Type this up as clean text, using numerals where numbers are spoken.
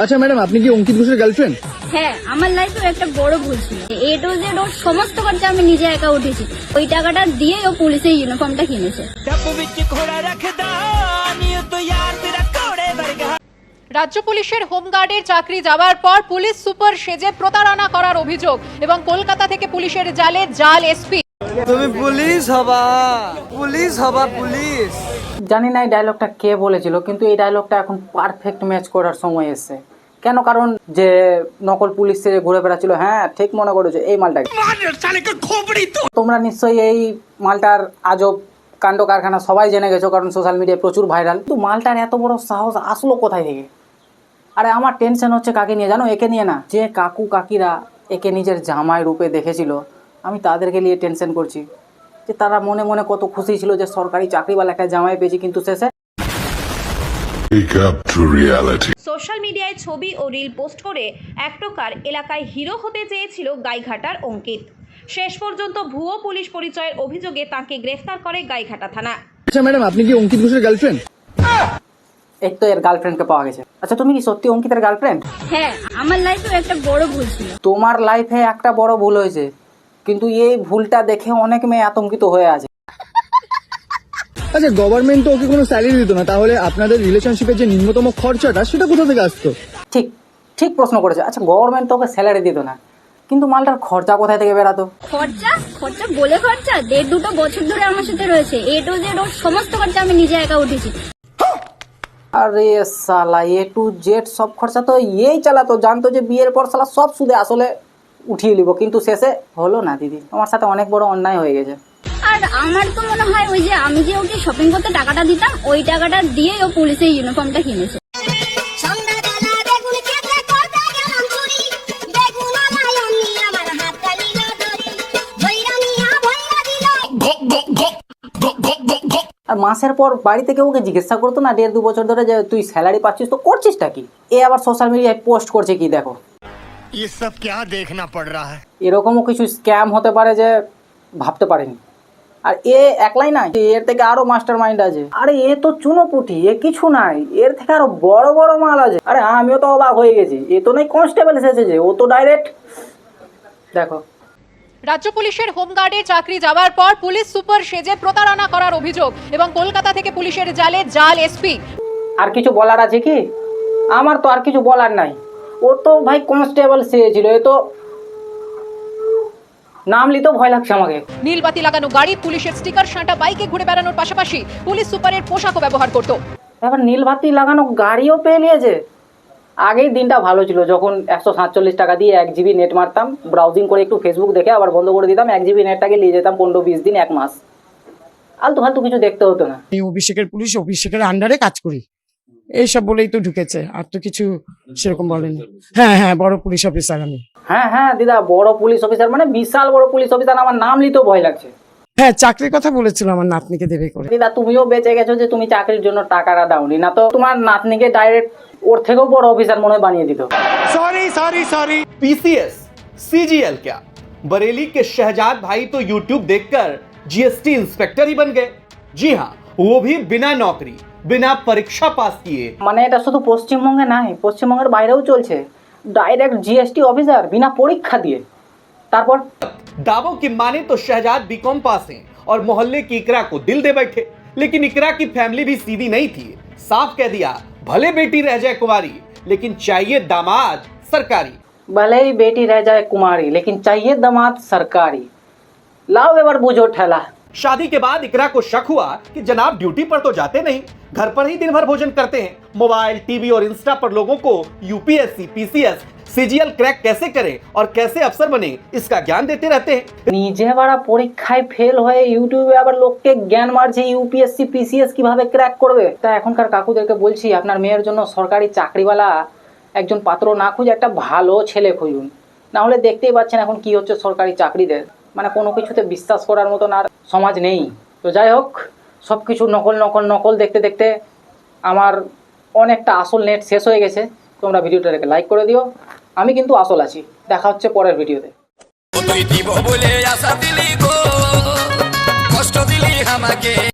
আচ্ছা ম্যাডাম, আপনি কি অঙ্কিত ঘোষের গার্লফ্রেন্ড? হ্যাঁ, আমার লাইফে একটা বড় ভুল ছিল। এ টু জেড ওর সমস্ত খরচা আমি নিজে একা উঠেছি। ওই টাকাটা দিয়ে ও পুলিশের ইউনিফর্মটা কিনেছে। রাজ্য পুলিশের হোমগার্ডের চাকরি যাওয়ার পর পুলিশ সুপার সেজে প্রতারণা করার অভিযোগ এবং কলকাতা থেকে পুলিশের জালে জাল এসপি। তুমি পুলিশ হবা, পুলিশ হবা, পুলিশ। জানি না এই ডায়লগটা কে বলেছিল, কিন্তু এই ডায়লগটা এখন পারফেক্ট ম্যাচ করার সময় এসেছে। কেন? কারণ যে নকল পুলিশ সে ঘুরে বেড়াচ্ছিল, হ্যাঁ ঠিক মনে করেছো, এই মালটাকে তোমরা নিশ্চয়ই এই মালটার আজব কাণ্ড কারখানা সবাই জেনে গেছো, কারণ সোশ্যাল মিডিয়ায় প্রচুর ভাইরাল। কিন্তু মালটার এত বড় সাহস আসলো কোথায় থেকে? আরে আমার টেনশন হচ্ছে কাকে নিয়ে জানো? একে নিয়ে না। যে কাকু কাকিরা একে নিজের জামাই রূপে দেখেছিল, আমি তাদেরকে নিয়ে টেনশন করছি যে তারা মনে মনে কত খুশি ছিল যে সরকারি চাকরিওয়ালা একটা জামাই পেয়েছি, কিন্তু শেষে সোশ্যাল মিডিয়ায় ছবি ও রিল পোস্ট করে এক প্রকার এলাকায় হিরো হতে চেয়েছিল গাইঘাটার অঙ্কিত। শেষ পর্যন্ত ভুয়ো পুলিশ পরিচয়ের অভিযোগে তাকে গ্রেফতার করে গাইঘাটা থানা। আচ্ছা ম্যাডাম, আপনি কি অঙ্কিত ঘোষের গার্লফ্রেন্ড? এই তো এর গার্লফ্রেন্ডকে পাওয়া গেছে। আচ্ছা তুমি কি সত্যি অঙ্কিতের গার্লফ্রেন্ড? হ্যাঁ, আমার লাইফে একটা বড় ভুল ছিল। তোমার লাইফে একটা বড় ভুল হয়েছে, কিন্তু এই ভুলটা দেখে অনেক মেয়ে আতঙ্কিত হয়ে আছে। আচ্ছা, গভর্নমেন্ট তো ওকে কোনো স্যালারি দিত না, তাহলে আপনাদের রিলেশনশিপের যে নিম্নতম খরচাটা সেটা কোথা থেকে আসতো? ঠিক ঠিক প্রশ্ন করেছে। আচ্ছা, গভর্নমেন্ট তো ওকে স্যালারি দিত না, কিন্তু মালটার খরচা কোথায় থেকে বেরাতো? খরচা বলে খরচা 1.5-2 বছর ধরে আমার সাথে রয়েছে। এ টু জেড ওর সমস্ত খরচা আমি নিজে একা উঠেছি। আরে সালা, এ টু জেড সব খরচা তো এই চালাতো। জানতো যে বিয়ের পর সালা সব সুদে আসলে উঠিয়ে নিব, কিন্তু শেষে হলো না। দিদি, তোমার সাথে অনেক বড় অন্যায় হয়ে গেছে। আর আমার তো মনে হয় ওই যে আমি যে ওকে শপিং করতে টাকাটা দিতাম, ওই টাকাটা দিয়ে ও পুলিশের ইউনিফর্মটা কিনেছে। আর মাসের পর বাড়ি থেকে ওকে জিজ্ঞাসা করতো না 1.5-2 বছর ধরে যে তুই স্যালারি পাচ্ছিস তো করছিসটা কি? এ আবার সোশ্যাল মিডিয়ায় পোস্ট করছে কি দেখো। ये सब क्या देखना पड़ रहा है? এরকমও কিছু স্ক্যাম হতে পারে যে ভাবতে পারেনি। আর এ একলাই নাই, এর থেকে আরো মাস্টার মাইন্ড আছে। আরে এ তো চুনোপুটি, এ কিছু নাই, এর থেকে আরো বড় বড় মাল আছে। আরে আমিও তো অবাক হয়ে গেছি, এ তো নাই কনস্টেবল এসেছে যে, ও তো ডাইরেক্ট দেখো। রাজ্য পুলিশের হোমগার্ডের চাকরি যাওয়ার পর পুলিশ সুপার সেজে প্রতারণা করার অভিযোগ এবং কলকাতা থেকে পুলিশের জালে জাল এসপি। আর কিছু বলার আছে কি? আমার তো আর কিছু বলার নাই। ও তো ভাই কনস্টেবল সেজেছিল, এ তো নাম লিতেও ভয় লাগছে আমাকে। নীলবাতি লাগানো গাড়ি, পুলিশের স্টিকার সাঁটা বাইকে ঘুরে বেড়ানোর পাশাপাশি পুলিশ সুপারের পোশাকও ব্যবহার করত। এবার নীলবাতি লাগানো গাড়িও পেয়ে নিয়েছে। আগেই দিনটা ভালো ছিল, যখন 147 টাকা দিয়ে 1 জিবি নেট মারতাম, ব্রাউজিং করে একটু ফেসবুক দেখে আবার বন্ধ করে দিতাম। 1 জিবি নেটটাকে নিয়ে যেতাম 15-20 দিন, 1 মাস। আলতু ফালতু কিছু দেখতে হতো না। এই অভিষেকের পুলিশ অভিষেকের আন্ডারে কাজ করি, এইসব বলেই তো ঢুকেছে, আর তো কিছু সেরকম বলেনি। হ্যাঁ, বড় পুলিশ অফিসার আমি। হ্যাঁ দিদা, বড় পুলিশ অফিসার মানে বিশাল বড় পুলিশ অফিসার। আমার নাম নিতেও ভয় লাগছে। হ্যাঁ, চাকরির কথা বলেছিল আমার নাতনিকে দেবে করে। দিদা, তুমিও বেঁচে গেছো যে তুমি চাকরির জন্য টাকাটা দাওনি, না তো তোমার নাতনিকে ডাইরেক্ট ওর থেকেও বড় অফিসার মনে হয় বানিয়ে দিত। सॉरी पीसीएस सीजीएल क्या, बरेली के शहजाद भाई तो यूट्यूब देखकर जीएसटी इंस्पेक्टर ही बन गए। जी हाँ, वो भी बिना नौकरी बिना परीक्षा पास किए। মানে এটা শুধু পশ্চিমবঙ্গে নাই, পশ্চিমবঙ্গের বাইরেও চলছে। ডাইরেক্ট জিএসটি অফিসার বিনা পরীক্ষা দিয়ে। তারপর दावों की माने तो शहजाद बीकॉम पास हैं और मोहल्ले की इकरा को दिल दे बैठे, लेकिन इकरा की फैमिली भी सीधी नहीं थी। साफ कह दिया, भले बेटी रह जाए कुंवारी लेकिन चाहिए दामाद सरकारी। भले ही बेटी रह जाए कुमारी लेकिन चाहिए दामाद सरकारी। लाओ एबार बुझो ठेला। शादी के बाद इकरा को शक हुआ कि जनाब ड्यूटी पर तो जाते नहीं, घर पर ही दिन भर भोजन करते हैं। मोबाइल, टीवी और इंस्टा पर लोगों को यूपीएससी, पीसीएस, सीजीएल क्रैक कैसे करें और कैसे अफसर बने इसका ज्ञान देते रहते हैं। নিজে বাড়া পরীক্ষায় ফেল হয়ে ইউটিউবে আবার লোককে জ্ঞান মারছে ইউপিএসসি পিসিএস কিভাবে ক্র্যাক করবে। তা এখনকার কাকুদেরকে বলছি, আপনার মেয়ের জন্য সরকারি চাকরিওয়ালা একজন পাত্র না খুঁজে একটা ভালো ছেলে খুঁজুন। না হলে দেখতেই পাচ্ছেন এখন কি হচ্ছে সরকারি চাকরিদের, মানে কোনো কিছুতে বিশ্বাস করার মতন আর সমাজ নেই। তো যাই হোক, সব কিছু নকল দেখতে দেখতে আমার অনেকটা আসল নেট শেষ হয়ে গেছে। তোমরা ভিডিওটাকে লাইক করে দিও। আমি কিন্তু আসল আছি। দেখা হচ্ছে পরের ভিডিওতে।